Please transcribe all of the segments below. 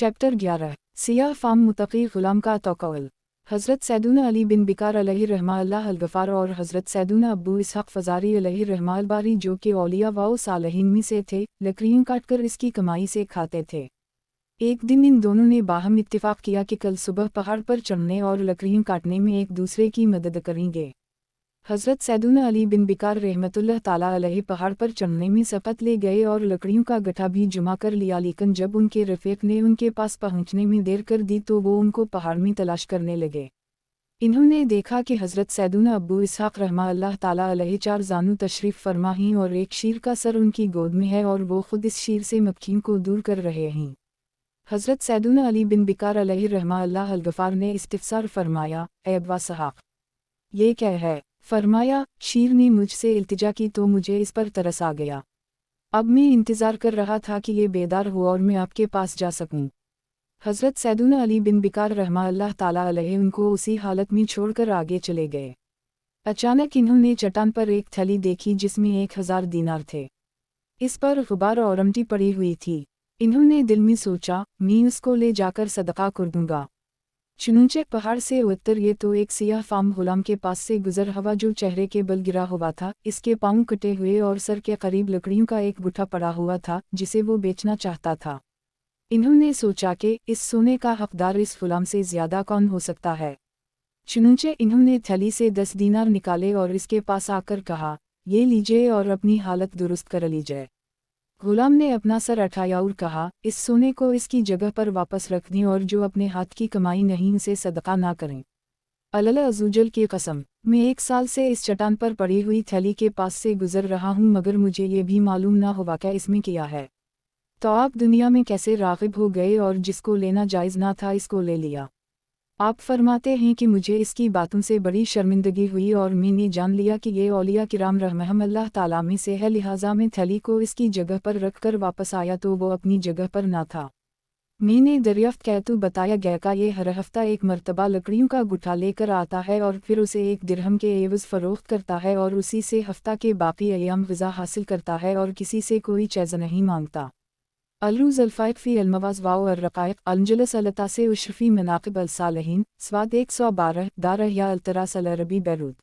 Chapter 11 सियाह form मुतकी ग़ुलाम का तौक़ुल। हज़रत सैयदुना अली बिन बिकार अलैहिर्रहमतुल्लाह अल-गफ़ार और हज़रत सैयदुना अबू इसहाक़ फ़ज़ारी अलैहिर्रहमतुल्लाह बारी जो कि औलिया व सालिहीन में से थे, लकड़ियाँ काटकर इसकी कमाई से खाते थे। एक दिन इन दोनों ने बाहम इत्तिफ़ाक़ किया कि कल सुबह पहाड़ पर चढ़ने और लकड़ियाँ काटने में एक दूसरे की मदद करेंगे। हज़रत सैयदुना अली बिन बिकार रहमतुल्लाह ताला अलैहि पहाड़ पर चढ़ने में सपत ले गए और लकड़ियों का गट्ठा भी जमा कर लिया, लेकिन जब उनके रफ़ीक ने उनके पास पहुँचने में देर कर दी तो वो उनको पहाड़ में तलाश करने लगे। इन्होंने देखा कि हज़रत सैयदुना अबू इसहाक़ रहमतुल्लाह ताला अलैहि 4 जानू तशरीफ़ फरमा हैं और एक शीर का सर उनकी गोद में है और वो खुद इस शीर से मक्खियों को दूर कर रहे हैं। हज़रत सैयदुना अली बिन बिकार अलैहिर्रहमतुल्लाह अल-गफ़ार ने इस्तिफ़सार फरमाया, ए अब्बा सहाक़, ये क्या है? फरमाया, शीर ने मुझसे इल्तिजा की तो मुझे इस पर तरस आ गया। अब मैं इंतज़ार कर रहा था कि ये बेदार हो और मैं आपके पास जा सकूं। हज़रत सैयदुना अली बिन बिकार रहमतुल्लाह ताला अलैहि उनको उसी हालत में छोड़कर आगे चले गए। अचानक इन्होंने चट्टान पर एक थैली देखी जिसमें 1000 दीनार थे। इस पर गुबार और अमटी पड़ी हुई थी। इन्होंने दिल में सोचा, मैं उसको ले जाकर सदका कर दूंगा। चुनूचे पहाड़ से उतर ये तो एक सियाह फाम गुलाम के पास से गुजर हवा जो चेहरे के बल गिरा हुआ था, इसके पाँव कटे हुए और सर के करीब लकड़ियों का एक गुट्ठा पड़ा हुआ था जिसे वो बेचना चाहता था। इन्होंने सोचा कि इस सोने का हकदार इस गुलाम से ज़्यादा कौन हो सकता है। चुनूचे इन्होंने थैली से 10 दीनार निकाले और इसके पास आकर कहा, ये लीजिए और अपनी हालत दुरुस्त कर लीजिए। गुलाम ने अपना सर उठाया और कहा, इस सोने को इसकी जगह पर वापस रख दें और जो अपने हाथ की कमाई नहीं उसे सदका ना करें। अल्लाह अज़्ज़वजल की कसम, मैं 1 साल से इस चट्टान पर पड़ी हुई थैली के पास से गुजर रहा हूँ मगर मुझे ये भी मालूम ना हुआ क्या इसमें किया है। तो आप दुनिया में कैसे राग़िब हो गए और जिसको लेना जायज़ ना था इसको ले लिया। आप फरमाते हैं कि मुझे इसकी बातों से बड़ी शर्मिंदगी हुई और मैंने जान लिया कि ये औलिया किराम रहमतुल्लाह ताला में से है, लिहाजा मैं थैली को इसकी जगह पर रख कर वापस आया तो वो अपनी जगह पर ना था। मैंने दरियाफ्त किया तो बताया गया कि ये हर हफ्ता एक मरतबा लकड़ियों का गुट्ठा लेकर आता है और फिर उसे 1 दिरहम के एवज़ फ़रोख्त करता है और उसी से हफ्ता के बाकी अय्याम ग़िज़ा हासिल करता है और किसी से कोई चीज़ नहीं मांगता। अलरूज़ अल-फ़ाइक़ फ़ी अल-मवाज़ वाओ अर-रक़ाइक़ अल-मुजल्लस अल-तासे उश्रफ़ी मनाक़िब अल-सालिहीन स्वाद 112 दारह अल-तरास अल-अरबी बैरूत।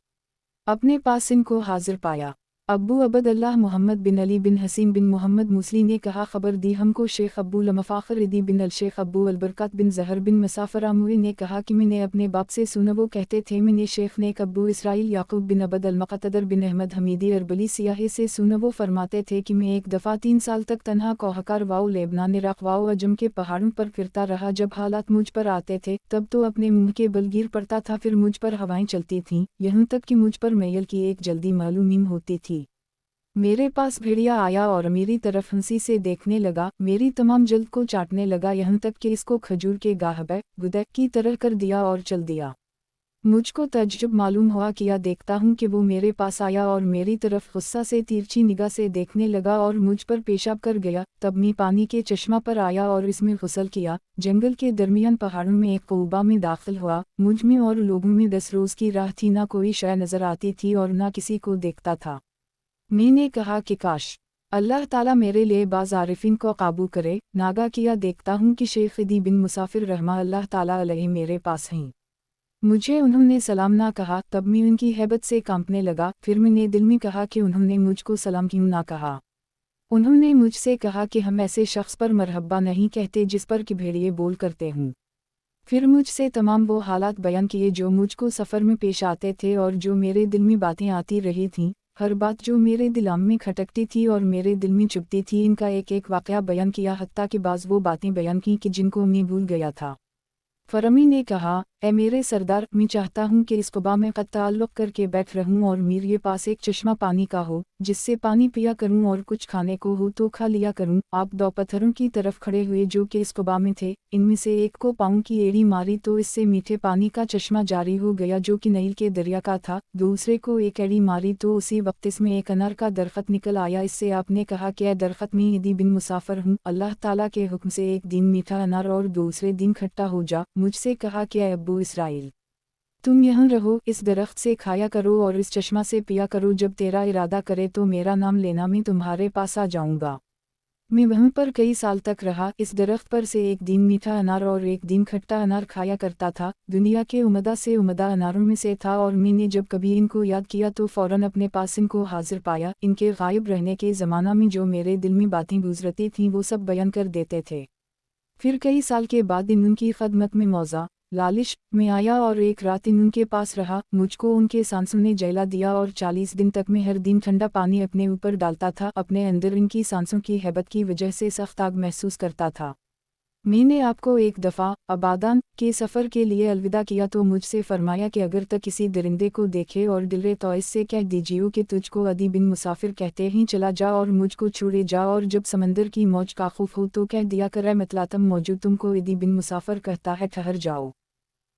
अपने पास इनको हाजिर पाया। अब्बू अबदल्लाह मोहम्मद बिन अली बिन हसीन बिन मोहम्मद मूसली ने कहा, खबर दी हमको शेख अब्बू लमफ़ाख़िर इदी बिन अल-शेख अब्बू अल-बरकत बिन ज़हर बिन मुसाफ़िर आमुरी ने कहा कि मैंने अपने बाप से सुना वो कहते थे, मैंने शेख ने अब्बू इसराइल याक़ूब बिन अबद अल-मुक़तदर बिन अहमद हमीदी अरबली सियाही से सुना वो फरमाते थे कि मैं एक दफ़ा 3 साल तक तन्हा कोहकार वाओ लेबनान इराक़ वाओ अजम के पहाड़ों पर फिरता रहा। जब हालात मुझ पर आते थे तब तो अपने मुँह के बल गिर पड़ता था, फिर मुझ पर हवाएं चलती थीं, यहाँ तक कि मुझ पर मैल की एक जल्दी मालूम होती थी। मेरे पास भेड़िया आया और मेरी तरफ हंसी से देखने लगा, मेरी तमाम जल्द को चाटने लगा, यहाँ तक कि इसको खजूर के गाहबे गुदे की तरह कर दिया और चल दिया। मुझको तज्जुब मालूम हुआ, किया देखता हूँ कि वो मेरे पास आया और मेरी तरफ गुस्सा से तिरछी निगाह से देखने लगा और मुझ पर पेशाब कर गया। तब मैं पानी के चश्मा पर आया और इसमें गुस्ल किया। जंगल के दरमियान पहाड़ों में एक कूबा में दाखिल हुआ। मुझ में और लोगों में 10 रोज़ की राह थी, ना कोई शय नज़र आती थी और ना किसी को देखता था। मैंने कहा कि काश अल्लाह ताला मेरे लिए बाज़ आरिफीन को काबू करे। नागा किया देखता हूँ कि शेख इदी बिन मुसाफ़िर रहमतुल्लाह ताला अलैहि मेरे पास हैं। मुझे उन्होंने सलाम ना कहा, तब मैं उनकी हैबत से कांपने लगा। फिर मैंने दिल में कहा कि उन्होंने मुझको सलाम क्यों ना कहा। उन्होंने मुझसे कहा कि हम ऐसे शख्स पर मरहबा नहीं कहते जिस पर कि भेड़िए बोल करते हूँ। फिर मुझसे तमाम वो हालात बयान किए जो मुझको सफ़र में पेश आते थे और जो मेरे दिल में बातें आती रही थीं, हर बात जो मेरे दिलाम में खटकती थी और मेरे दिल में चुभती थी, इनका एक एक वाक़या बयान किया, हत्ता कि बाज़ वो बातें बयान की कि जिनको मैं भूल गया था। फरमी ने कहा, ए मेरे सरदार, मैं चाहता हूँ कि इस क़ुबा में क़द ताल्लुक़ करके बैठ रहूँ और मेरे पास एक चश्मा पानी का हो जिससे पानी पिया करूँ और कुछ खाने को हो तो खा लिया करूँ। आप 2 पत्थरों की तरफ खड़े हुए जो कि इस क़ुबा में थे, इनमें से एक को पाँव की एड़ी मारी तो इससे मीठे पानी का चश्मा जारी हो गया जो कि नील के दरिया का था। दूसरे को एक एड़ी मारी तो उसी वक्त इसमें एक अनार का दरख्त निकल आया। इससे आपने कहा कि ए दरख्त, मैं इदी बिन मुसाफ़िर हूँ, अल्लाह ताला के हुक्म से एक दिन मीठा अनार और दूसरे दिन खट्टा हो जा। मुझसे कहा कि ए अब्बू इसराइल, तुम यहाँ रहो, इस दरख्त से खाया करो और इस चश्मा से पिया करो। जब तेरा इरादा करे तो मेरा नाम लेना, मैं तुम्हारे पास आ जाऊँगा। मैं वहीं पर कई साल तक रहा। इस दरख्त पर से एक दिन मीठा अनार और एक दिन खट्टा अनार खाया करता था। दुनिया के उम्दा से उम्दा अनारों में से था और मैंने जब कभी इनको याद किया तो फ़ौरन अपने पास इनको हाजिर पाया। इनके गायब रहने के ज़माना में जो मेरे दिल में बातें गुजरती थीं वो सब बयान कर देते थे। फिर कई साल के बाद इन उनकी खदमत में मौजा लालिश में आया और एक रात इन उनके पास रहा। मुझको उनके सांसों ने जला दिया और 40 दिन तक मैं हर दिन ठंडा पानी अपने ऊपर डालता था। अपने अंदर इनकी सांसों की हैबत की वजह से सख्त आग महसूस करता था। मैंने आपको एक दफ़ा आबादान के सफ़र के लिए अलविदा किया तो मुझसे फरमाया कि अगर तक किसी दरिंदे को देखे और दिल तो इससे कह दीजिए कि तुझको अदी बिन मुसाफिर कहते ही चला जा और मुझको छुड़े जा, और जब समंदर की मौज का खौफ हो तो कह दिया कर मतलातम मौजूद तुमको अदी बिन मुसाफिर कहता है, ठहर जाओ।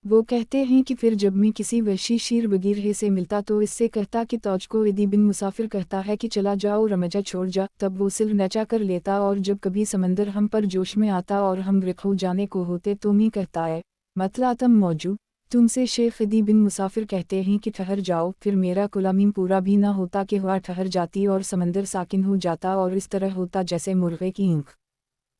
वो कहते हैं कि फिर जब मैं किसी वहशी शीर बगीरहे से मिलता तो इससे कहता कि तौजको यदि बिन मुसाफिर कहता है कि चला जाओ रमजा छोड़ जा, तब वो सिर नचा कर लेता। और जब कभी समंदर हम पर जोश में आता और हम रिख हो जाने को होते तो मैं कहता है मतलातम मौजू तुमसे शेख यदि बिन मुसाफिर कहते हैं कि ठहर जाओ। फिर मेरा कुलामीम पूरा भी ना होता कि हुआ ठहर जाती और समंदर साकिन हो जाता और इस तरह होता जैसे मुर्गे की ईंख।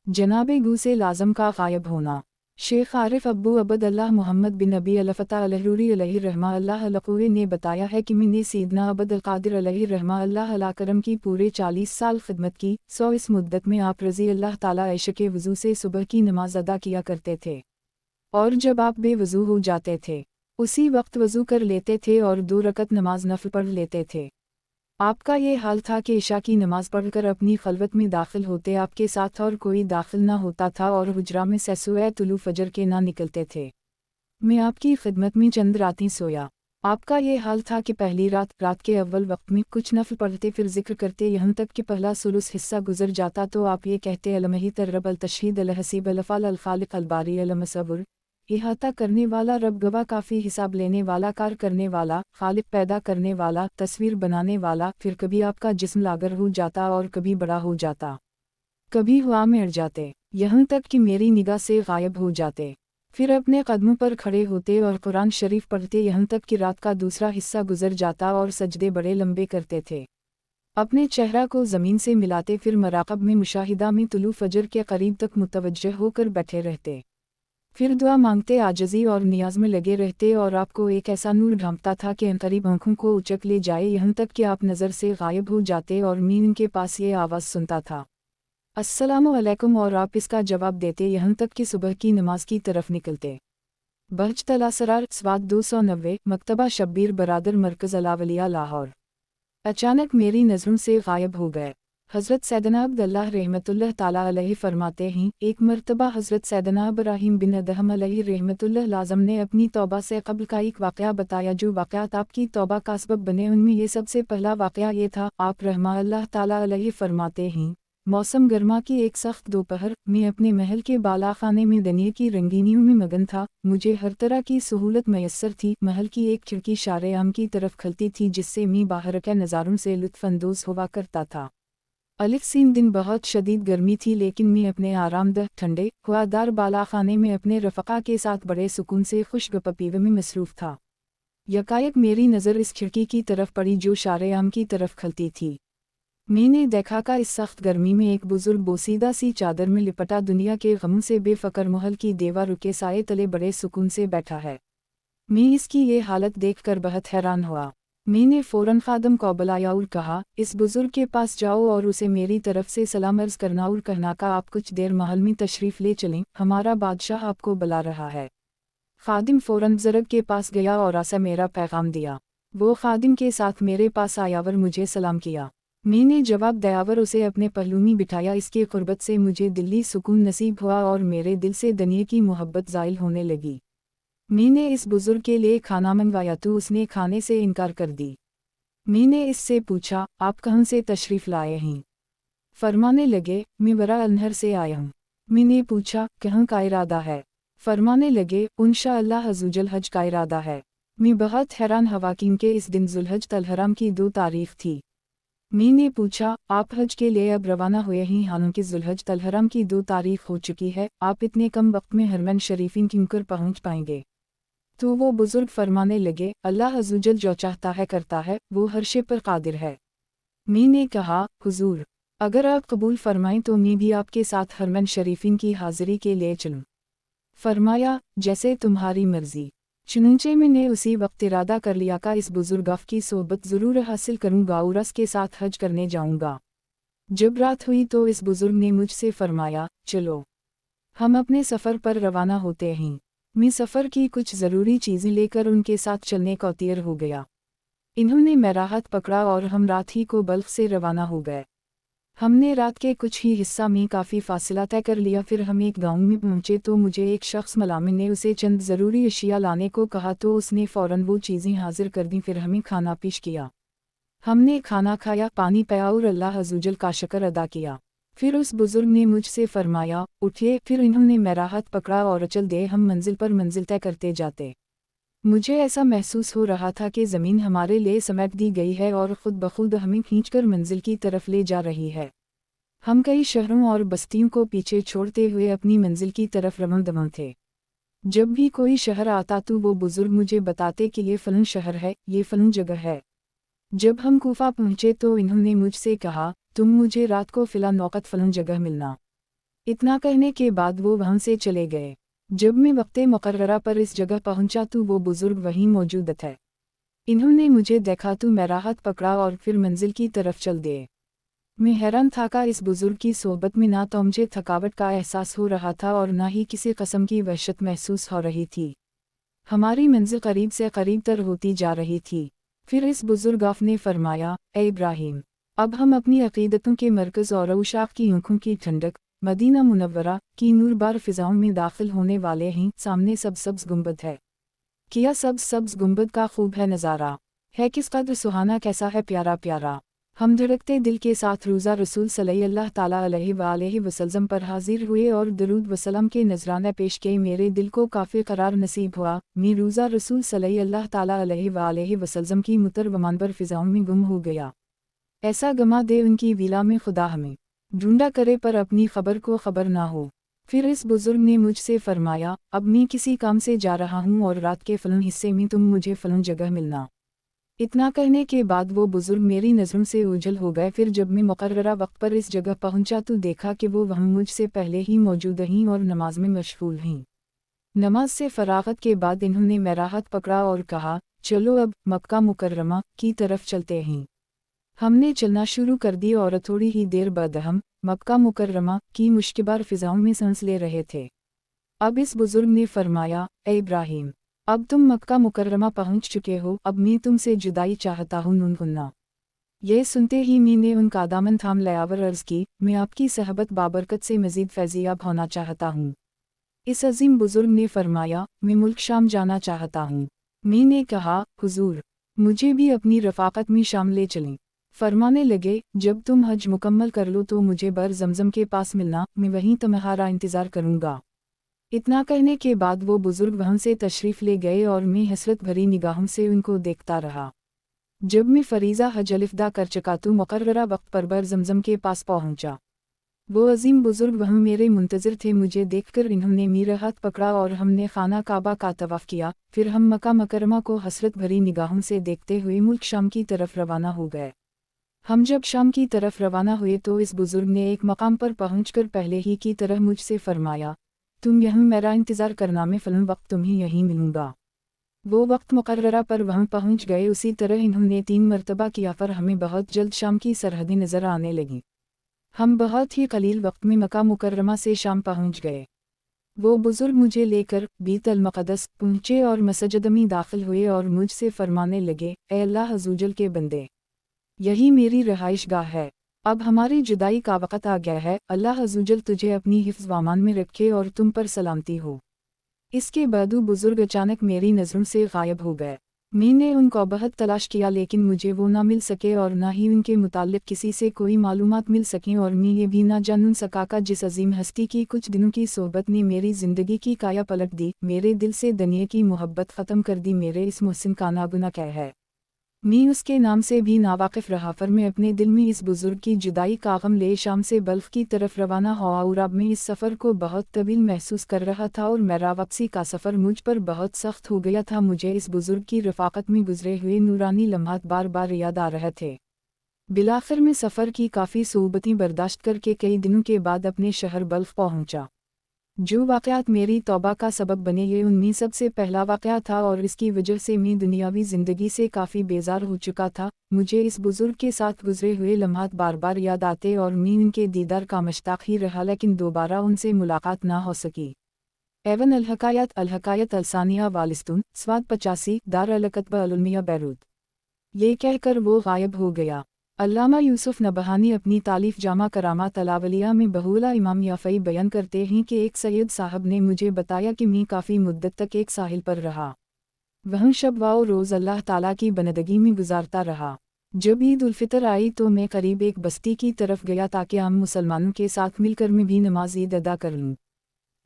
जनाबे गू से लाजम का गायब होना। शेख आरिफ अब्बू अबद अल्लाह मोहम्मद बिन अबी अलफ़ता अलहरूरी अलैहि रहमा अल्लाह अलक़ुवे ने बताया है कि मैंने सीदना अबद अलक़ादिर अलैहि रहमा अल्लाह अला करम की पूरे 40 साल खिदमत की। इस मुद्दत में आप रज़ी अल्लाह ताला इश्क़े वज़ू से सुबह की नमाज अदा किया करते थे, और जब आप बेवज़ू हो जाते थे उसी वक्त वज़ू कर लेते थे और 2 रकत नमाज नफ़ल पढ़ लेते थे। आपका ये हाल था कि इशा की नमाज पढ़कर अपनी खलवत में दाखिल होते, आपके साथ और कोई दाखिल ना होता था और हुजरा में से सूए तुलू फजर के ना निकलते थे। मैं आपकी खिदमत में चंद रातें सोया। आपका ये हाल था कि पहली रात के अव्वल वक्त में कुछ नफल पढ़ते, फिर जिक्र करते यहाँ तक कि पहला सुलुस हिस्सा गुजर जाता तो आप ये कहते अलमही तरब अल तशहीद अल हसीब अल फ़ाल अल खालिक अल बारी अल मसव्वुर, इहाता करने वाला रब, गवाह, काफ़ी, हिसाब लेने वाला, कार करने वाला, खालिक, पैदा करने वाला, तस्वीर बनाने वाला। फिर कभी आपका जिस्म लागर हो जाता और कभी बड़ा हो जाता, कभी हवा में अड़ जाते, यहाँ तक कि मेरी निगाह से गायब हो जाते। फिर अपने कदमों पर खड़े होते और कुरान शरीफ पढ़ते, यहाँ तक कि रात का दूसरा हिस्सा गुजर जाता और सजदे बड़े लंबे करते थे। अपने चेहरा को ज़मीन से मिलाते, फिर मराकब में मुशाहिदा में तुलू फजर के करीब तक मुतवज्जह होकर बैठे रहते। फिर दुआ मांगते, आजज़ी और नियाज में लगे रहते और आपको एक ऐसा नूर ढांपता था कि अनकरीब आँखों को उचक ले जाए, यहाँ तक कि आप नज़र से गायब हो जाते और मैं इनके पास ये आवाज़ सुनता था अस्सलामु अलैकुम, और आप इसका जवाब देते, यहाँ तक कि सुबह की नमाज की तरफ निकलते। बहज तलासरार स्वाद 290 मकतबा शब्बीर बरादर मरकज़ अलावलिया लाहौर। अचानक मेरी नज़रों से गायब हो गए। हज़रत सैयदना अब्दुल्लाह रहमतुल्लाह ताला अलैहि फरमाते हैं, एक मरतबा हज़रत सैयदना इब्राहीम बिन अदहम अलैहि रहमतुल्लाह लाज़म ने अपनी तौबा से कब्ल का एक वाक़या बताया जो वाक़यात आपकी तौबा का सबब बने। उनमें ये सबसे पहला वाक़या ये था, आप रहमा अल्लाह ताला अलैहि फरमाते हैं, मौसम गर्मा की एक सख्त दोपहर में अपने महल के बाला खाने में दुनिया की रंगीनियों में मगन था। मुझे हर तरह की सहूलत मैसर थी। महल की एक खिड़की शारे आम की तरफ खलती थी जिससे मैं बाहर के नज़ारों से लुत्फ़अंदोज़ हुआ करता था। अलिफ सीम दिन बहुत शदीद गर्मी थी, लेकिन मैं अपने आरामदह ठंडे हवादार बाला खाने में अपने रफ़क़ा के साथ बड़े सुकून से खुशगपीवे में मसरूफ़ था। यकायक मेरी नज़र इस खिड़की की तरफ पड़ी जो शारे आम की तरफ खलती थी। मैंने देखा कि इस सख्त गर्मी में एक बुजुर्ग बोसीदा सी चादर में लिपटा दुनिया के गमों से बेफकर महल की दीवार के साए तले बड़े सुकून से बैठा है। मैं इसकी ये हालत देखकर बहुत हैरान हुआ। मैंने फ़ौरन खादम को बुलाया और कहा, इस बुजुर्ग के पास जाओ और उसे मेरी तरफ से सलाम अर्ज़ करना और कहना का आप कुछ देर महल में तशरीफ़ ले चलें, हमारा बादशाह आपको बुला रहा है। खादिम फ़ौरन बुजुर्ग के पास गया और आसा मेरा पैगाम दिया। वो खादिम के साथ मेरे पास आयावर मुझे सलाम किया। मैंने जवाब दयावर उसे अपने पहलू में बिठाया। इसके क़ुर्बत से मुझे दिल्ली सुकून नसीब हुआ और मेरे दिल से दुनिया की मोहब्बत ज़ाइल होने लगी। मैंने इस बुजुर्ग के लिए खाना मंगवाया तो उसने खाने से इनकार कर दी। मैंने इससे पूछा, आप कहाँ से तशरीफ़ लाए हैं? फरमाने लगे, मैं बरा अनहर से आया हूँ। मैंने पूछा, कहाँ का इरादा है? फरमाने लगे, इंशाअल्लाह अज़्ज़वजल हज का इरादा है। मैं बहुत हैरान हुआ क्योंकि इस दिन ज़ुल्हज तलहराम की 2 तारीख़ थी। मैंने पूछा, आप हज के लिए अब रवाना हुए हैं? हालांकि ज़ुल्हज तलहराम की 2 तारीख़ हो चुकी है, आप इतने कम वक्त में हरमैन शरीफीन क्यों कर पहुँच पाएंगे? तो वो बुजुर्ग फरमाने लगे, अल्लाह अज़्ज़वजल जो चाहता है करता है, वो हर शे पर कादिर है। मैंने कहा, हुजूर, अगर आप कबूल फरमाएं तो मैं भी आपके साथ हरमन शरीफीन की हाजिरी के लिए चलूं। फरमाया, जैसे तुम्हारी मर्जी। चुनंचे मैंने उसी वक्त इरादा कर लिया कि इस बुजुर्ग की सोबत ज़रूर हासिल करूँगा और उसके साथ हज करने जाऊँगा। जब रात हुई तो इस बुजुर्ग ने मुझसे फरमाया, चलो हम अपने सफ़र पर रवाना होते हैं। मैं सफ़र की कुछ ज़रूरी चीज़ें लेकर उनके साथ चलने को तैयार हो गया। इन्होंने मेरा हाथ पकड़ा और हम रात ही को बल्ख से रवाना हो गए। हमने रात के कुछ ही हिस्सा में काफ़ी फासला तय कर लिया। फिर हम एक गांव में पहुंचे तो मुझे एक शख्स मलामिन ने उसे चंद ज़रूरी अशिया लाने को कहा तो उसने फ़ौरन वो चीज़ें हाजिर कर दी। फिर हमें खाना पेश किया। हमने खाना खाया, पानी पिया और अल्लाह अज़्ज़वजल का शुक्र अदा किया। फिर उस बुज़ुर्ग ने मुझसे फरमाया, उठिए। फिर इन्होंने मेरा हाथ पकड़ा और चल दे हम मंजिल पर मंजिल तय करते जाते। मुझे ऐसा महसूस हो रहा था कि ज़मीन हमारे लिए समेट दी गई है और ख़ुद बख़ुद हमें खींचकर मंजिल की तरफ ले जा रही है। हम कई शहरों और बस्तियों को पीछे छोड़ते हुए अपनी मंजिल की तरफ रवाना थे। जब भी कोई शहर आता तो वो बुज़ुर्ग मुझे बताते कि ये फ़लाँ शहर है, ये फ़लाँ जगह है। जब हम कूफा पहुँचे तो इन्होंने मुझसे कहा, तुम मुझे रात को फ़िलहाल नौकत फ़लाँ जगह मिलना। इतना कहने के बाद वो वहाँ से चले गए। जब मैं वक्ते मुकर्ररा पर इस जगह पहुँचा तो वो बुज़ुर्ग वहीं मौजूद थे। इन्होंने मुझे देखा तो मेरा हाथ पकड़ा और फिर मंजिल की तरफ चल दिए। मैं हैरान था कि इस बुज़ुर्ग की सोबत में ना तो मुझे थकावट का एहसास हो रहा था और ना ही किसी किस्म की वहशत महसूस हो रही थी। हमारी मंजिल करीब से करीब तर होती जा रही थी। फिर इस बुज़ुर्ग ने फरमाया, ए इब्राहिम, अब हम अपनी अक़ीदतों के मरकज़ और औशाक़ की आँखों की ठंडक मदीना मुनव्वरा की नूरबार फ़िज़ाओं में दाखिल होने वाले हैं। सामने सब्ज़ गुंबद है। किया सब्ज़ गुंबद का खूब है नज़ारा, है किस कदर सुहाना, कैसा है प्यारा प्यारा। हम धड़कते दिल के साथ रोज़ा रसूल सल्लल्लाहु ताला अलैहि वसल्लम पर हाजिर हुए और दरूद वसलम के नजराने पेश किए। मेरे दिल को काफ़ी करार नसीब हुआ। मैं रोज़ा रसूल सल्लल्लाहु ताला अलैहि वसल्लम की मुतरवमानबर फ़िज़ाओं में गुम हो गया। ऐसा गमा दे उनकी विला में खुदा हमें ढूंढा करे पर अपनी खबर को खबर ना हो। फिर इस बुज़ुर्ग ने मुझसे फरमाया, अब मैं किसी काम से जा रहा हूँ और रात के फ़लाँ हिस्से में तुम मुझे फ़लाँ जगह मिलना। इतना कहने के बाद वो बुज़ुर्ग मेरी नज़रों से ओझल हो गए। फिर जब मैं मुकर्ररा वक्त पर इस जगह पहुंचा तो देखा कि वो वहाँ मुझसे पहले ही मौजूद हैं और नमाज में मशगूल हैं। नमाज से फरागत के बाद इन्होंने मेरा हाथ पकड़ा और कहा, चलो अब मक्का मुकर्रमा की तरफ चलते हैं। हमने चलना शुरू कर दी और थोड़ी ही देर बाद हम मक्का मुकर्रमा की मुश्किबार फ़िज़ाओं में सांस ले रहे थे। अब इस बुज़ुर्ग ने फरमाया, ए इब्राहिम, अब तुम मक्का मुकर्रमा पहुँच चुके हो, अब मैं तुमसे जुदाई चाहता हूँ नूनहुन्ना। ये सुनते ही मैंने उनका दामन थाम लियावर अर्ज़ की, मैं आपकी सहबत बाबरकत से मज़ीद फैज़ियाब होना चाहता हूँ। इस अजीम बुज़ुर्ग ने फरमाया, मैं मुल्क शाम जाना चाहता हूँ। मैंने कहा, हुज़ूर, मुझे भी अपनी रफ़ाकत में शाम ले चलें। फरमाने लगे, जब तुम हज मुकम्मल कर लो तो मुझे बर ज़मज़म के पास मिलना, मैं वहीं तुम्हारा इंतज़ार करूँगा। इतना कहने के बाद वो बुज़ुर्ग वहाँ से तशरीफ़ ले गए और मैं हसरत भरी निगाहों से उनको देखता रहा। जब मैं फ़रीज़ा हज अलिफ़दा कर चुका तो मुकर्ररा वक्त पर बर ज़मज़म के पास पहुँचा। वो अजीम बुज़ुर्ग वहाँ मेरे मुंतज़िर थे। मुझे देखकर इन्होंने मेरा हाथ पकड़ा और हमने खाना काबा का तवाफ़ किया। फिर हम मक्का मुकर्रमा को हसरत भरी निगाहों से देखते हुए मुल्क शाम की तरफ रवाना हो गए। हम जब शाम की तरफ रवाना हुए तो इस बुज़ुर्ग ने एक मकाम पर पहुँचकर पहले ही की तरह मुझसे फरमाया, तुम यहाँ मेरा इंतज़ार करना, मैं फ़लाँ वक्त तुम्हें यहीं मिलूँगा। वो वक्त मुकर्ररा पर वहाँ पहुँच गए। उसी तरह इन्होंने 3 मरतबा किया। पर हमें बहुत जल्द शाम की सरहदें नज़र आने लगीं। हम बहुत ही कलील वक्त में मक्का मुकर्रमा से शाम पहुँच गए। वो बुज़ुर्ग मुझे लेकर बीत अल मक़दस पहुँचे और मस्जिद में दाखिल हुए और मुझसे फरमाने लगे, ए अल्लाह अज़्ज़वजल के बंदे, यही मेरी रहाइशगाह है। अब हमारी जुदाई का वक़्त आ गया है। अल्लाह अज़्ज़वजल तुझे अपनी हिफ्ज़ व अमान में रखे और तुम पर सलामती हो। इसके बाद बुज़ुर्ग अचानक मेरी नज़रों से गायब हो गए। मैंने उनको बहुत तलाश किया लेकिन मुझे वो ना मिल सके और ना ही उनके मुताल्लिक़ किसी से कोई मालूमात मिल सकें और मैं ये भी ना जान सका कि जिस अजीम हस्ती की कुछ दिनों की सोहबत ने मेरी ज़िंदगी की काया पलट दी, मेरे दिल से दुनिया की मोहब्बत ख़त्म कर दी, मेरे इस मुहसिन का नागुना क्या है। मैं उसके नाम से भी नावाकिफ़ रहा। पर मैं अपने दिल में इस बुज़ुर्ग की जुदाई का गम ले शाम से बल्ख की तरफ रवाना हुआ और अब मैं इस सफ़र को बहुत तवील महसूस कर रहा था और मेरा वापसी का सफ़र मुझ पर बहुत सख्त हो गया था। मुझे इस बुज़ुर्ग की रफ़ाकत में गुज़रे हुए नूरानी लम्हात बार बार याद आ रहे थे। बिलाखिर में सफ़र की काफ़ी सोबतें बर्दाश्त करके कई दिनों के बाद अपने शहर बल्ख पहुंचा। जो वाक़यात मेरी तौबा का सबब बने, ये उनमें सबसे पहला वाक़या था और इसकी वजह से मैं दुनियावी ज़िंदगी से काफ़ी बेजार हो चुका था। मुझे इस बुज़ुर्ग के साथ गुज़रे हुए लम्हात बार बार याद आते और मैं उनके दीदार का मुश्ताक़ ही रहा, लेकिन दोबारा उनसे मुलाकात ना हो सकी। एवन अलहकायत अलसानिया वालिस्तुन स्वाद 85 दार अलकतबा अलुलमिया बैरूत। ये कहकर वो गायब हो गया। अल्लामा यूसुफ नबहानी अपनी तालीफ जामा करामात अलावलिया में बहुला इमाम याफ़ई बयान करते हैं कि एक सैयद साहब ने मुझे बताया कि मैं काफ़ी मुद्दत तक एक साहिल पर रहा। वहाँ शब व रोज़ अल्लाह ताला की बंदगी में गुजारता रहा। जब ईद उल फितर आई तो मैं करीब एक बस्ती की तरफ गया ताकि आम मुसलमानों के साथ मिलकर मैं भी नमाज ईद अदा कर लूँ।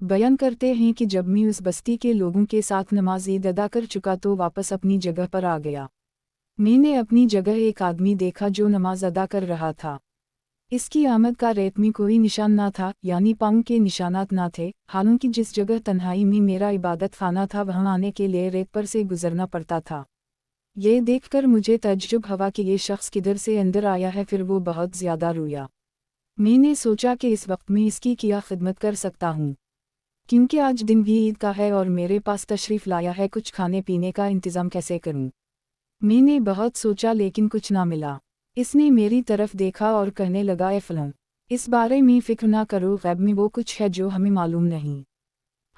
बयान करते हैं कि जब मैं उस बस्ती के लोगों के साथ नमाज ईद अदा कर चुका तो वापस अपनी जगह पर आ गया। मैंने अपनी जगह एक आदमी देखा जो नमाज अदा कर रहा था। इसकी आमद का रेत में कोई निशान ना था, यानी पाँव के निशानात ना थे। हालांकि जिस जगह तन्हाई में मेरा इबादत खाना था वहाँ आने के लिए रेत पर से गुजरना पड़ता था। ये देखकर मुझे तज्जुब हुआ कि ये शख्स किधर से अंदर आया है, फिर वो बहुत ज़्यादा रोया। मैंने सोचा कि इस वक्त में इसकी क्या खिदमत कर सकता हूँ, क्योंकि आज दिन भी ईद का है और मेरे पास तशरीफ़ लाया है, कुछ खाने पीने का इंतज़ाम कैसे करूँ। मैंने बहुत सोचा लेकिन कुछ ना मिला। इसने मेरी तरफ देखा और कहने लगा, ए फलां, इस बारे में फ़िक्र ना करो, गैब में वो कुछ है जो हमें मालूम नहीं।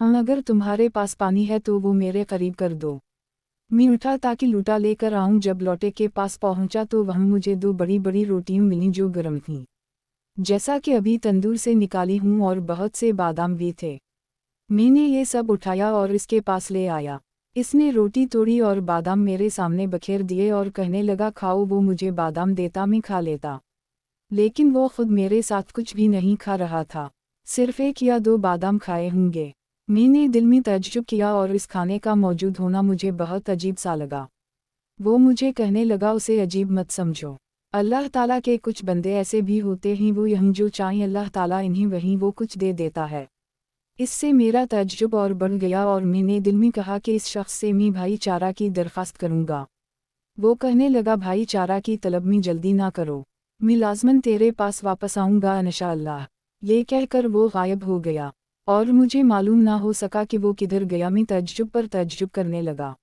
हाँ, अगर तुम्हारे पास पानी है तो वो मेरे करीब कर दो। मैं उठा ताकि लूटा लेकर आऊँ। जब लौटे के पास पहुँचा तो वहाँ मुझे 2 बड़ी बड़ी रोटियाँ मिलीं जो गर्म थीं, जैसा कि अभी तंदूर से निकाली हूँ, और बहुत से बादाम भी थे। मैंने ये सब उठाया और इसके पास ले आया। इसने रोटी तोड़ी और बादाम मेरे सामने बखेर दिए और कहने लगा, खाओ। वो मुझे बादाम देता, मैं खा लेता, लेकिन वो खुद मेरे साथ कुछ भी नहीं खा रहा था, सिर्फ 1 या 2 बादाम खाए होंगे। मैंने दिल में तज्जुब किया और इस खाने का मौजूद होना मुझे बहुत अजीब सा लगा। वो मुझे कहने लगा, उसे अजीब मत समझो, अल्लाह ताला के कुछ बंदे ऐसे भी होते हैं, वो यहीं जो चाहें अल्लाह ताला इन्हें वहीं वो कुछ दे देता है। इससे मेरा तज्जुब और बढ़ गया और मैंने दिल में कहा कि इस शख्स से मैं भाईचारा की दरख्वास्त करूँगा। वो कहने लगा, भाईचारा की तलब में जल्दी ना करो, मैं लाज़मन तेरे पास वापस आऊँगा इंशाअल्लाह। ये कहकर वो गायब हो गया और मुझे मालूम ना हो सका कि वो किधर गया। मैं तज्जुब पर तज्जुब करने लगा।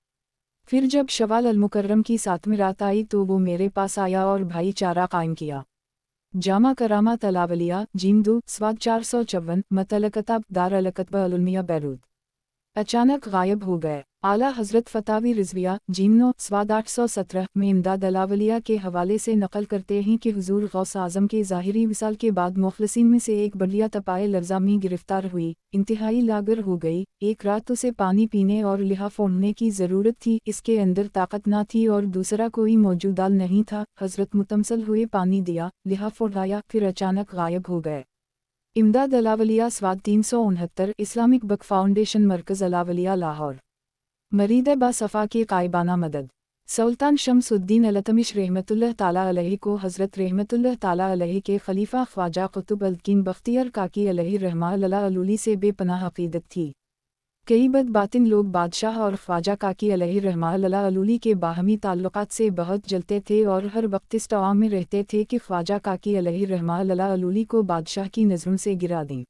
फिर जब शवाल अल मुकर्रम की 7वीं रात आई तो वो मेरे पास आया और भाईचारा कायम किया। जामा करामात अलावलिया जीम 2 स्वाद 454 मतलकताब दार अलकतबा अलुलमिया बैरूत। अचानक गायब हो गए। आला हज़रत फतावी रिजविया जीम 9 स्वाद 817 में इमदाद अलावलिया के हवाले से नकल करते हैं कि हुजूर गौस आज़म के ज़ाहिरी विसाल के बाद मुखलसीन में से एक बढ़िया तपाए लर्ज़ा में गिरफ्तार हुई, इंतहाई लागर हो गई। एक रात उसे पानी पीने और लिहा फोड़ने की ज़रूरत थी, इसके अंदर ताकत ना थी और दूसरा कोई मौजूदाल नहीं था। हज़रत मुतमसल हुए, पानी दिया, लिहा फोड़ाया, फिर अचानक गायब हो गए। इमदाद अलावलिया स्वाद 369 इस्लामिक बुक फाउंडेशन मरकज़ अलावलिया लाहौर। मरीद बासफ़ा की कायबाना मदद। सुल्तान शमसुद्दीन अलतमिश रहमतुल्लाह ताला अलैहि को हज़रत रहमतुल्लाह ताला अलैहि के खलीफा ख्वाजा कुतुब अल-दीन बख्तियार काकी अलैहि रहमतुल्लाह अलूली से बेपनाह अक़ीदत थी। कई बदबातिन लोग बादशाह और ख्वाजा काकी अलैहि रहमतुल्लाह अलूली के बाहमी ताल्लुकात से बहुत जलते थे और हर वक्त इस तवा में रहते थे कि ख्वाजा काकी अलैहि रहमतुल्लाह अलूली को बादशाह की नज़रों से गिरा दें।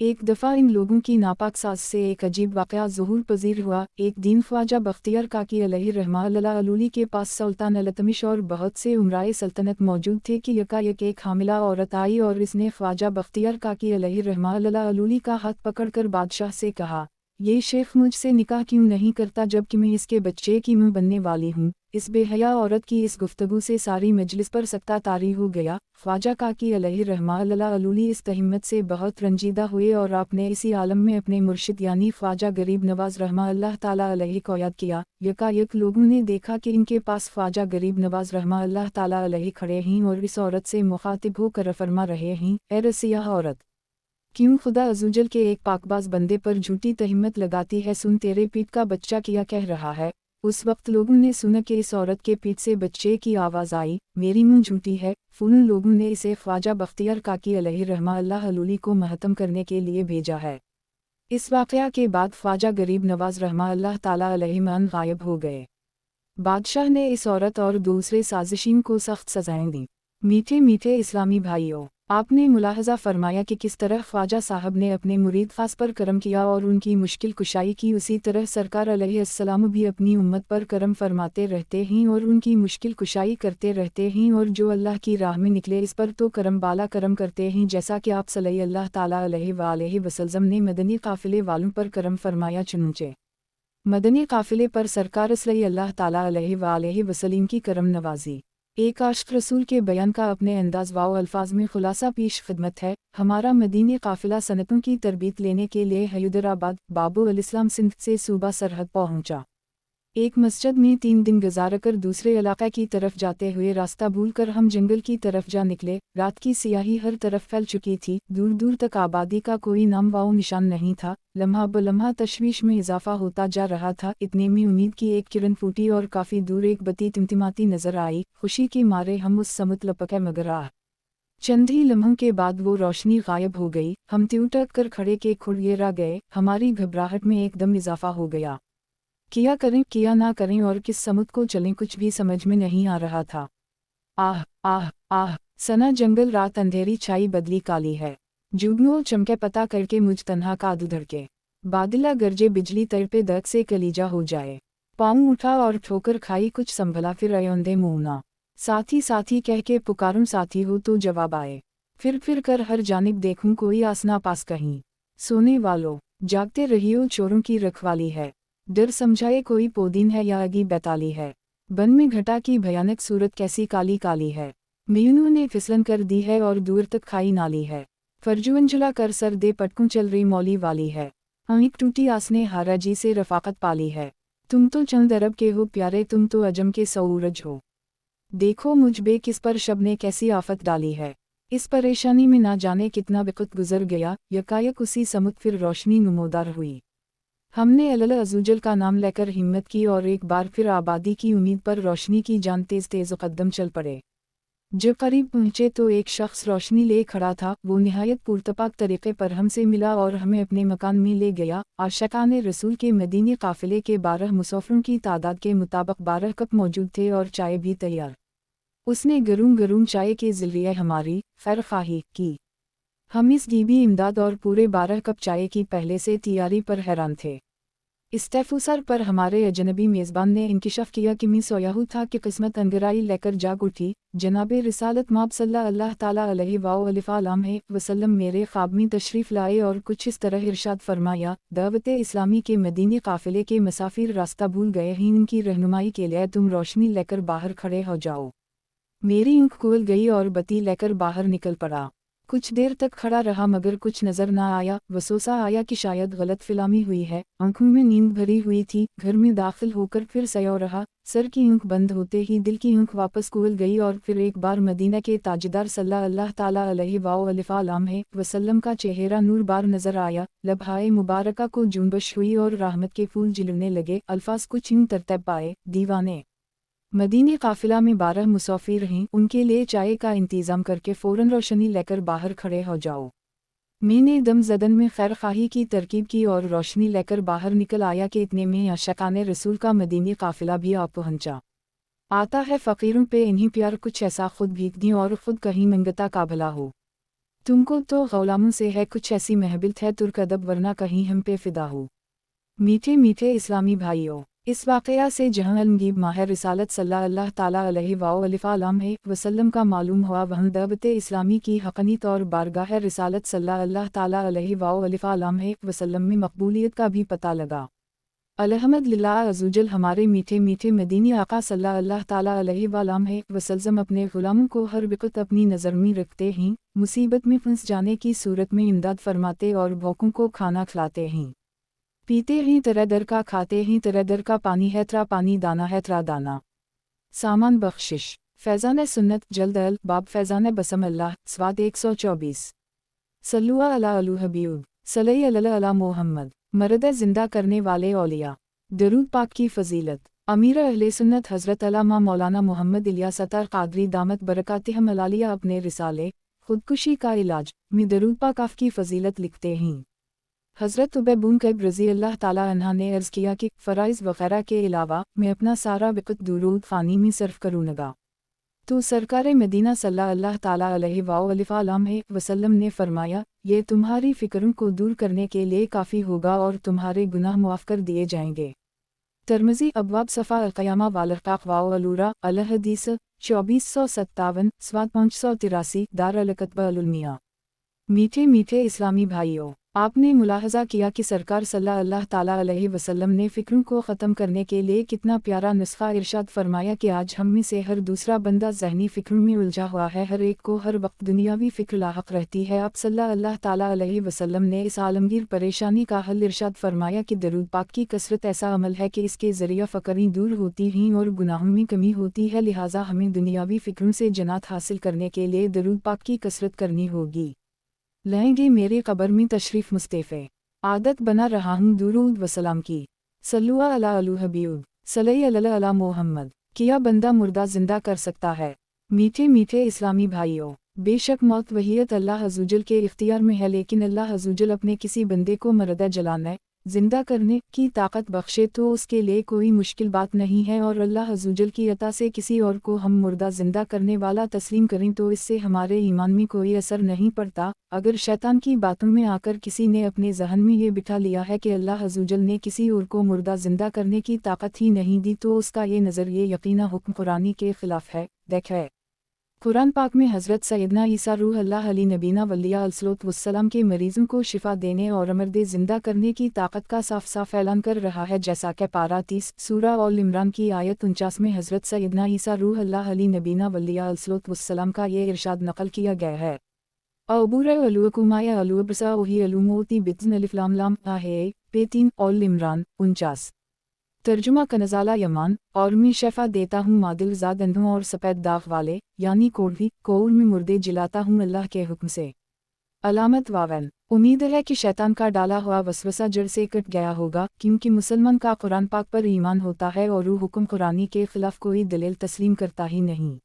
एक दफ़ा इन लोगों की नापाक साज़ से एक अजीब वाक़या ज़ुहूर पज़ीर हुआ। एक दिन ख्वाजा बख्तियार काकी अलैहि रहमतुल्लाह अलूली के पास सुल्तान अलतमिश और बहुत से उमराए सल्तनत मौजूद थे कि यकायक एक हामिला औरत आई और इसने ख्वाजा बख्तियार काकी अलैहि रहमतुल्लाह अलूली का हाथ पकड़कर बादशाह से कहा, ये शेख मुझसे निकाह क्यों नहीं करता जबकि मैं इसके बच्चे की मां बनने वाली हूँ। इस बेहया औरत की इस गुफ्तगू से सारी मजलिस पर सकता तारी हो गया। ख्वाजा काकी अलैहि रहमतुल्लाह अलूली इस तहिम्मत से बहुत रंजीदा हुए और आपने इसी आलम में अपने मुर्शिद यानी ख्वाजा गरीब नवाज रहमतुल्लाह ताला अलैहि को याद किया। यकायक लोगों ने देखा कि इनके पास ख्वाजा गरीब नवाज रहमतुल्लाह ताला अलैहि खड़े हैं और इस औरत से मुखातिब होकर फरमा रहे हैं, ए रसिया औरत, क्यों खुदा अज़ुजल के एक पाकबाज बंदे पर झूठी तहिम्मत लगाती है, सुन तेरे पीठ का बच्चा क्या कह रहा है। उस वक्त लोगों ने सुना कि इस औरत के पीठ से बच्चे की आवाज़ आई, मेरी मुँह झूठी है। फौरन लोगों ने इसे ख्वाजा बख्तियार काकी अलैहि रहमतुल्लाह अलूली को महतम करने के लिए भेजा है। इस वाक़या के बाद ख्वाजा गरीब नवाज रहमतुल्लाह ताला अलैहि गायब हो गए। बादशाह ने इस औरत और दूसरे साजिशीन को सख्त सज़ाएं दी। मीठे मीठे इस्लामी भाइयों, आपने मुलाहजा फरमाया कि किस तरह ख्वाजा साहब ने अपने मुरीद खास पर करम किया और उनकी मुश्किल कुशाई की, उसी तरह सरकार अलैहिस्सलाम भी अपनी उम्मत पर करम फरमाते रहते हैं और उनकी मुश्किल कुशाई करते रहते हैं, और जो अल्लाह की राह में निकले इस पर तो करम बाला करम करते हैं, जैसा कि आप सल्लल्लाहु ताला अलैहि वसल्लम ने मदनी काफिले वालों पर करम फरमाया। चुनचे मदनी काफिले पर सरकार सल्लल्लाहु ताला अलैहि वसल्लम की करम नवाजी एक आशिक रसूल के बयान का अपने अंदाज वाओ अल्फाज में खुलासा पेश खिदमत है। हमारा मदीने काफिला सनतों की तरबीत लेने के लिए हैदराबाद बाबू अल-इस्लाम सिंध से सूबा सरहद पहुंचा। एक मस्जिद में 3 दिन गुजारकर दूसरे इलाके की तरफ जाते हुए रास्ता भूलकर हम जंगल की तरफ जा निकले। रात की सियाही हर तरफ फैल चुकी थी, दूर दूर तक आबादी का कोई नाम वाओ निशान नहीं था। लम्हा ब लम्हा तशवीश में इजाफा होता जा रहा था। इतने में उम्मीद की एक किरण फूटी और काफ़ी दूर एक बत्ती टिमटिमाती नजर आई। खुशी के मारे हम उस समुत लपके मगर चंद ही लम्हों के बाद वो रोशनी गायब हो गई। हम त्यूटक कर खड़े के खुड़ेरा गए। हमारी घबराहट में एकदम इजाफा हो गया। किया करें किया ना करें और किस समुत को चलें, कुछ भी समझ में नहीं आ रहा था। आह आह आह, सना जंगल, रात अंधेरी छाई बदली काली है। जुगनू चमके पता करके मुझ तन्हा का धड़के। बादला गरजे बिजली तड़पे दर्द से कलीजा हो जाए। पाँव उठा और ठोकर खाई, कुछ संभला फिर अयोंदे मुँहना। साथी साथी कह के पुकारूं, साथी हो तो जवाब आए। फिर कर हर जानिब देखूं, कोई आसना पास कहीं। सोने वालों जागते रहियो, चोरों की रखवाली है। डर समझाए कोई पोदीन है या अगी बैताली है। बन में घटा की भयानक सूरत कैसी काली काली है। मीनू ने फिसलन कर दी है और दूर तक खाई नाली है। फरजुअंजुला कर सर दे पटकूं चल रही मौली वाली है। आंख टूटी आसने हारा जी से रफाकत पाली है। तुम तो चंद अरब के हो प्यारे, तुम तो अजम के सूरज हो। देखो मुझ बे किस पर शब ने कैसी आफत डाली है। इस परेशानी में ना जाने कितना वक्त गुजर गया। यकायक उसी समुत फिर रोशनी नुमोदार हुई। हमने अल्लाह अज़्ज़वजल का नाम लेकर हिम्मत की और एक बार फिर आबादी की उम्मीद पर रोशनी की जान तेज तेज कदम चल पड़े। जब करीब पहुँचे तो एक शख्स रोशनी ले खड़ा था। वो निहायत पुरतपाक तरीक़े पर हमसे मिला और हमें अपने मकान में ले गया। आशिकाने रसूल के मदीने काफ़िले के 12 मुसाफिरों की तादाद के मुताबिक 12 कप मौजूद थे और चाय भी तैयार। उसने गरूम गरूम चाय के ज़रिए हमारी खैर ख्वाही की। हम इस दीबी इमदाद और पूरे 12 कप चाय की पहले से तैयारी पर हैरान थे। इस्तेफुसर पर हमारे अजनबी मेज़बान ने इंकिशाफ किया कि मी सोयाहू था कि किस्मत अंगराई लेकर जाग उठी। जनाबे रिसालत माब सल्लल्लाहु ताला अलैहि वसल्लम मेरे ख्वाब में तशरीफ़ लाए और कुछ इस तरह इरशाद फरमाया, दावते इस्लामी के मदीने काफ़िले के मुसाफिर रास्ता भूल गए हैं, इनकी रहनुमाई के लिए तुम रोशनी लेकर बाहर खड़े हो जाओ। मेरी ऊँख खुल गई और बत्ती लेकर बाहर निकल पड़ा। कुछ देर तक खड़ा रहा मगर कुछ नजर ना आया। वसोसा आया कि शायद गलत फिलामी हुई है। आंखों में नींद भरी हुई थी। घर में दाखिल होकर फिर सोया रहा। सर की ऊँख बंद होते ही दिल की ऊँख वापस खुल गई और फिर एक बार मदीना के ताजदार सल्लल्लाहु ताला अलैहि वसल्लम का चेहरा नूर बार नजर आया। लबहाए मुबारका को जुम्बश हुई और रहमत के फूल जिलने लगे। अल्फाज कुछ यूं तरतीब पाए, दीवाने मदीने काफिला में 12 मुसाफिर हैं, उनके लिए चाय का इंतज़ाम करके फ़ौरन रोशनी लेकर बाहर खड़े हो जाओ। मैंने दम ज़दन में खैर खाही की तरकीब की और रोशनी लेकर बाहर निकल आया कि इतने में आशिकाने रसूल का मदीने काफिला भी आ पहुंचा। आता है फ़कीरों पे इन्हीं प्यार, कुछ ऐसा खुद भीगती और ख़ुद कहीं मंगता का भला हो। तुमको तो ग़ुलामों से है कुछ ऐसी महबिलत है तुर्क अदब, वरना कहीं हम पे फ़िदा हो। मीठे मीठे इस्लामी भाइयों, इस वाक़या से जहाँ अलमगीब माह रिसालत सल्लल्लाहु ताला अलैहि वसल्लम का मालूम हुआ, वहाँ दावते इस्लामी की हक़नीत और बारगाह रिसालत सल्लल्लाहु ताला अलैहि वसल्लम में मकबूलियत का भी पता लगा। अल्हम्दुलिल्लाह अज़्ज़वजल हमारे मीठे मीठे मदीनी आका सल्लल्लाहु ताला अलैहि वसल्लम अपने ग़ुलामों को हर वक़्त अपनी नज़र में रखते हैं। मुसीबत में फंस जाने की सूरत में इमदाद फरमाते और भूखों को खाना खिलाते हैं। पीते हैं तरह दर का, खाते हैं तरह दर का, पानी है त्रा पानी, दाना है त्रा दाना। सामान बख्शिश फैज़ान सुन्नत जल्द अल बाब फैज़ान बसम अल्लाह स्वाद 124। सल्लु अला अलू हबीब सल्लल्लाहु अलैहि अला मोहम्मद। मरद ज़िंदा करने वाले औलिया। दरूद पाक की फ़जीलत। अमीर अहले सुन्नत हज़रत अल्लामा मौलाना मोहम्मद इलियास अत्तार क़ादरी दामत बरकातिहिम अलालिया अपने रिसाले खुदकुशी का इलाज में दरूद पाक की फ़जीलत लिखते हैं। हज़रत उबैबुन कैब रज़ी अल्लाह ताला अन्हा ने अर्ज़ किया कि फ़राइज़ वग़ैरह के अलावा मैं अपना सारा वक़्त दुरूद फ़ानी में सर्फ़ करूँगा। तो सरकार मदीना सल्लल्लाहु ताला अलैहि वसल्लम ने फरमाया, ये तुम्हारी फिक्रों को दूर करने के लिए काफ़ी होगा और तुम्हारे गुनाह मुआफ़ कर दिए जाएंगे। तिर्मिज़ी अब्वाब सफ़ा अल-क़यामा वाल-अक़ाक़ वाल-अलूरा अल-हदीस 2457 स्वाद 583 दार अल-कतबा अल-उलमिया। मीठे मीठे इस्लामी भाइयों, आपने मुलाहज़ा किया कि सरकार सल्लल्लाहु ताला अलैहि वसल्लम ने फ़िक्रों को ख़त्म करने के लिए कितना प्यारा नुस्ख़ा इरशाद फरमाया कि आज हम में से हर दूसरा बंदा ज़हनी फ़िक्रों में उलझा हुआ है, हर एक को हर वक्त दुनियावी फ़िक्र लाहक़ रहती है। आप सल्लल्लाहु ताला अलैहि वसल्लम ने इस आलमगीर परेशानी का हल इरशाद फरमाया कि दरूद पाक की कसरत ऐसा अमल है कि इसके ज़रिए फ़क़रें दूर होती हैं और गुनाहों में कमी होती है, लिहाजा हमें दुनियावी फ़िक्रों से जन्नत हासिल करने के लिए दरूद पाक की कसरत करनी होगी। लाएंगे मेरे कब्र में तशरीफ़ मुस्तफ़े, आदत बना रहा हूँ दुरूद वसलाम की। सल्लु अला हबीब सल्लल्लाहु अला मोहम्मद। किया बंदा मुर्दा जिंदा कर सकता है। मीठे मीठे इस्लामी भाइयों, बेशक मौत वहीयत अल्लाह अज़्ज़वजल के इख्तियार में है, लेकिन अल्लाह अज़्ज़वजल अपने किसी बंदे को मरदा जलाने जिंदा करने की ताकत बख्शे तो उसके लिए कोई मुश्किल बात नहीं है, और अल्लाह अज़्ज़वजल की अता से किसी और को हम मुर्दा जिंदा करने वाला तस्लीम करें तो इससे हमारे ईमान में कोई असर नहीं पड़ता। अगर शैतान की बातों में आकर किसी ने अपने ज़हन में ये बिठा लिया है कि अल्लाह अज़्ज़वजल ने किसी और को मुर्दा जिंदा करने की ताकत ही नहीं दी, तो उसका ये नज़रिए यकीना हुक्म कुरानी के ख़िलाफ़ है। देखें कुरान पाक में हज़रत सैयदना ईसा रूह अल्लाह अली नबीना वलिया अलैहिस्सलाम के मरीज़ों को शिफा देने और मर्दे ज़िंदा करने की ताकत का साफ साफ ऐलान कर रहा है, जैसा कि पारा 30 सूरा अल इमरान की आयत 49 में हज़रत सैयदना ईसा रूह अल्लाह अली नबीना वलिया अलैहिस्सलाम का ये इरशाद नकल किया गया है। अबूर अलुकुमाया अलुब्रसा ओही अलुमोती बित्न अलिफ्लाम लाम आहे पे 3 अल इमरान 49। तर्जुमा कनज़ाला यमान, और मैं शफा देता हूँ मादिल ज़ाद अंधों और सफ़ेद दाग वाले, यानी कोढ़ी कोर में मुर्दे जिलाता हूँ अल्लाह के हुक्म से। अलामत वावन, उम्मीद है कि शैतान का डाला हुआ वसवसा जड़ से कट गया होगा, क्योंकि मुसलमान का कुरान पाक पर ईमान होता है और वो हुक्म कुरानी के ख़िलाफ़ कोई दलील तस्लीम करता ही नहीं।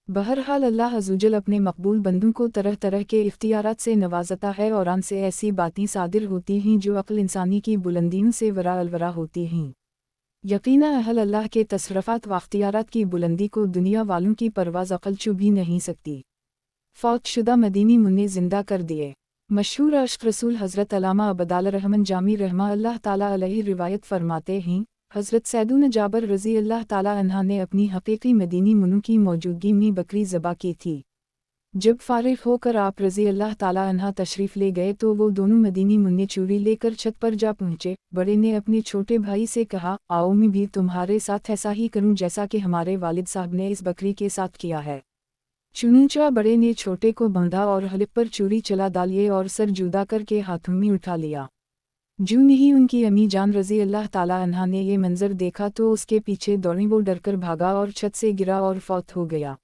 बहरहाल अल्लाह अज़्ज़वजल अपने मकबूल बंदों को तरह तरह के इख्तियारात से नवाजता है और आन से ऐसी बातें सादिर होती हैं जो अक्ल इंसानी की बुलंदियों से वरा अलवरा होती हैं। यकीना अहल अल्लाह के तसरफ़ात व अख्तियारात की बुलंदी को दुनिया वालों की परवाज़ अक़ल छू भी नहीं सकती। फौत शुदा मदीनी मुन्ने ज़िंदा कर दिए। मशहूर अश्क रसूल हज़रत अल्लामा अबदाल रहमान जामी रहमा अल्लाह ताला अलैहि रिवायत फरमाते हैं, हज़रत सैदुन जाबर रज़ी अल्लाह ताला अन्हा ने अपनी हक़ीक़ी मदीनी मुन्नों की मौजूदगी में बकरी ज़बा की थी। जब फ़ारिग़ होकर आप रज़ी अल्लाह ताला अन्हा तशरीफ़ ले गए तो वो दोनों मदीनी मुन्ने चूड़ी लेकर छत पर जा पहुँचे। बड़े ने अपने छोटे भाई से कहा, आओ मैं भी तुम्हारे साथ ऐसा ही करूँ जैसा कि हमारे वालिद साहब ने इस बकरी के साथ किया है। चुनूंचा बड़े ने छोटे को बंधा और हलिप पर चूड़ी चला डालिए और सर जुदा करके हाथों में उठा लिया। जूं ही उनकी अम्मी जान रज़ी अल्लाह ताला अन्हा ने ये मंजर देखा तो उसके पीछे दौड़ी, वो डरकर भागा और छत से गिरा और फौत हो गया।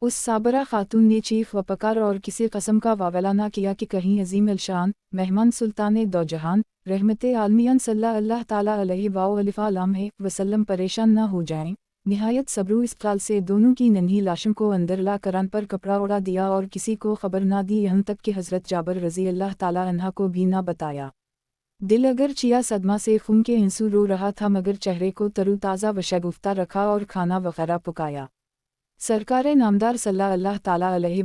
उस साबरा खातून ने चीख व पकार और किसी कस्म का वावला ना किया कि कहीं अजीम अलशान मेहमान सुल्तान दो जहान रहमते आलमियान सल्लल्लाहु ताला अलैहि वसल्लम परेशान ना हो जाएं। निहायत सब्रू इस ख्याल से दोनों की नन्ही लाशों को अंदर ला करान पर कपड़ा उड़ा दिया और किसी को खबर ना दी, यहाँ तक कि हज़रत जाबर रज़ी अल्लाह ताला अन्हा को भी ना बताया। दिल अगर चिया सदमा से खून के आंसू रो रहा था, मगर चेहरे को तरोताज़ा व शगुफ्ता रखा और खाना वगैरह पकाया। सरकारे नामदार सल्लल्लाहु ताला अलैहि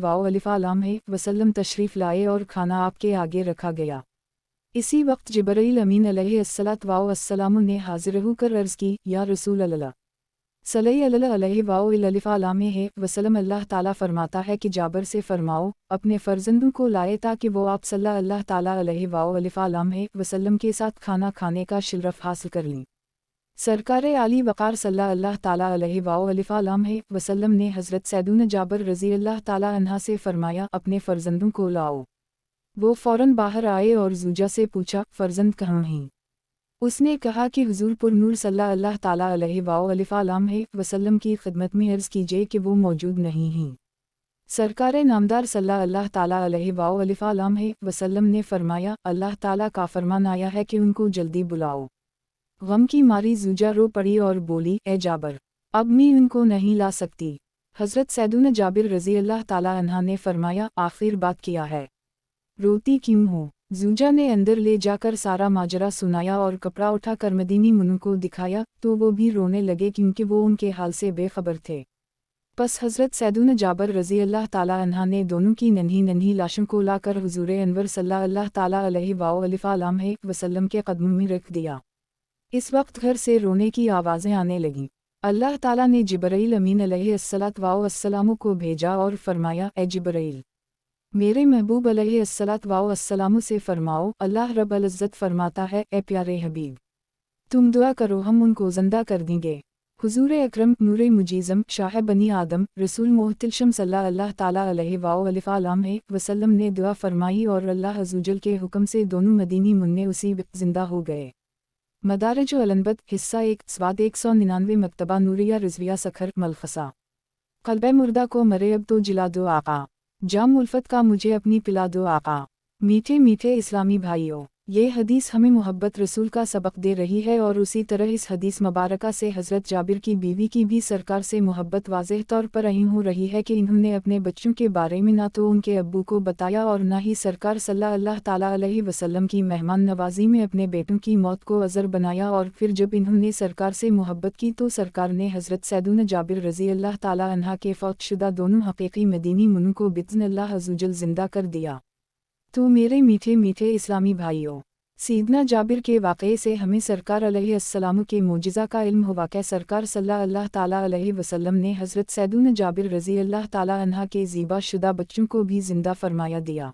वसल्लम तशरीफ़ लाए और खाना आपके आगे रखा गया। इसी वक्त जिब्रील अमीन अलैहिस्सलाम ने हाज़िर होकर अर्ज़ की, या रसूल अल्लाह सल्लल्लाहु अलैहि वसल्लम, अल्लाह ताला फरमाता है कि जाबर से फरमाओ अपने फ़र्जंदों को लाए ताकि वो आप सल्लल्लाहु ताला अलैहि वसल्लम के साथ खाना खाने का शरफ़ हासिल कर लें। सरकारे आली वक़ार सल्लल्लाहु ताला अलैहि वसल्लम ने हज़रत सैदुन जाबर रज़ी अल्लाह ताला अन्हा से फरमाया, अपने फ़र्जंदों को लाओ। वो फ़ौरन बाहर आए और ज़ूजा से पूछा, फ़र्जंद कहाँ हैं? उसने कहा कि हुज़ूर पुर नूर सल्लल्लाहु ताला अलैहि वसल्लम की खिदमत में अर्ज़ कीजिए कि वो मौजूद नहीं हैं। सरकारे नामदार सल्लल्लाहु ताला अलैहि वसल्लम ने फरमाया, अल्लाह ताला का फरमान आया है कि उनको जल्दी बुलाओ। गम की मारी ज़ूजा रो पड़ी और बोली, ए जाबर, अब मैं उनको नहीं ला सकती। हज़रत सैदुन जाबिर रज़ी अल्लाह ताला अन्हा ने फरमाया, आखिर बात किया है, रोती क्यों हो? ज़ूजा ने अंदर ले जाकर सारा माजरा सुनाया और कपड़ा उठा कर मदीनी मुन्नों को दिखाया तो वो भी रोने लगे, क्योंकि वो उनके हाल से बेखबर थे। پس حضرت سیدنا جابر رضی اللہ تعالیٰ عنہ نے دونوں کی ننھی لاشوں کو لا کر حضور انور صلی اللہ تعالیٰ علیہ وآلہ وسلم کے قدموں میں رکھ دیا۔ اس وقت گھر سے رونے کی آوازیں آنے لگیں۔ اللہ تعالیٰ نے جبرائیل امین علیہ السلام کو بھیجا اور فرمایا، اے جبرائیل، میرے محبوب علیہ السلام سے فرماؤ، اللہ رب العزت فرماتا ہے، اے پیارے حبیب، تم دعا کرو ہم ان کو زندہ کر دیں گے۔ حضور اکرم نور مجیزم شاہ بنی آدم رسول محتشم صلی اللہ تعالیٰ علیہ وآلہ وسلم نے دعا فرمائی اور اللہ عزوجل کے حکم سے دونوں مدینی منع اسی وقت زندہ ہو گئے۔ مدارج الانبت حصہ 1 سواد 199 مکتبہ نوریہ رضویہ سکھر ملخصہ۔ قلب مردہ کو مرے اب تو جلا دو آقا، جام الفت کا مجھے اپنی پلا دو آقا۔ میٹھے میٹھے اسلامی بھائیوں، یہ حدیث ہمیں محبت رسول کا سبق دے رہی ہے اور اسی طرح اس حدیث مبارکہ سے حضرت جابر کی بیوی کی بھی سرکار سے محبت واضح طور پر عین ہو رہی ہے کہ انہوں نے اپنے بچوں کے بارے میں نہ تو ان کے ابو کو بتایا اور نہ ہی سرکار صلی اللہ تعالیٰ علیہ وسلم کی مہمان نوازی میں اپنے بیٹوں کی موت کو عذر بنایا، اور پھر جب انہوں نے سرکار سے محبت کی تو سرکار نے حضرت سیدنا جابر رضی اللہ تعالیٰ عنہ کے فوت شدہ دونوں حقیقی مدینی منوں کو بإذن اللہ عزوجل زندہ کر دیا۔ تو میرے میٹھے میٹھے اسلامی بھائیوں، سیدنا جابر کے واقعے سے ہمیں سرکار علیہ السلام کے معجزہ کا علم ہوا کہ سرکار صلی اللہ تعالیٰ علیہ وسلم نے حضرت سیدنا جابر رضی اللہ تعالیٰ عنہ کے ذبح شدہ بچوں کو بھی زندہ فرمایا دیا،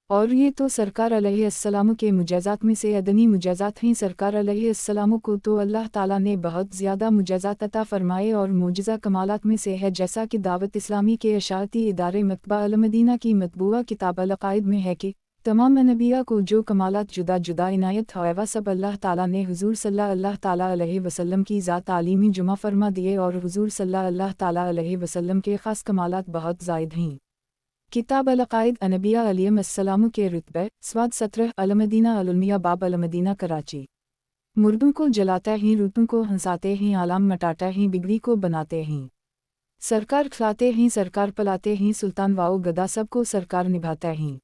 اور یہ تو سرکار علیہ السلام کے معجزات میں سے ادنی معجزات ہیں۔ سرکار علیہ السلام کو تو اللہ تعالیٰ نے بہت زیادہ معجزات عطا فرمائے اور معجزہ کمالات میں سے ہے، جیسا کہ دعوت اسلامی کے اشاعتی ادارے مکتبہ المدینہ کی مطبوعہ کتاب العقائد میں ہے کہ تمام انبیاء کو جو کمالات جدا جدا عنایت ہوئے وہ سب اللہ تعالیٰ نے حضور صلی اللہ تعالیٰ علیہ وسلم کی ذات عالیمی جمع فرما دیے، اور حضور صلی اللہ تعالیٰ علیہ وسلم کے خاص کمالات بہت زائد ہیں۔ کتاب العقائد انبیاء علیہم السلام کے رتبے سواد 17 المدینہ العلمیہ باب المدینہ کراچی۔ مردوں کو جلاتے ہیں، روتوں کو ہنساتے ہیں، عالم مٹاتے ہیں، بگڑی کو بناتے ہیں، سرکار کھلاتے ہیں، سرکار پلاتے ہیں، سلطان واؤ گدا سب کو سرکار نبھاتے ہیں۔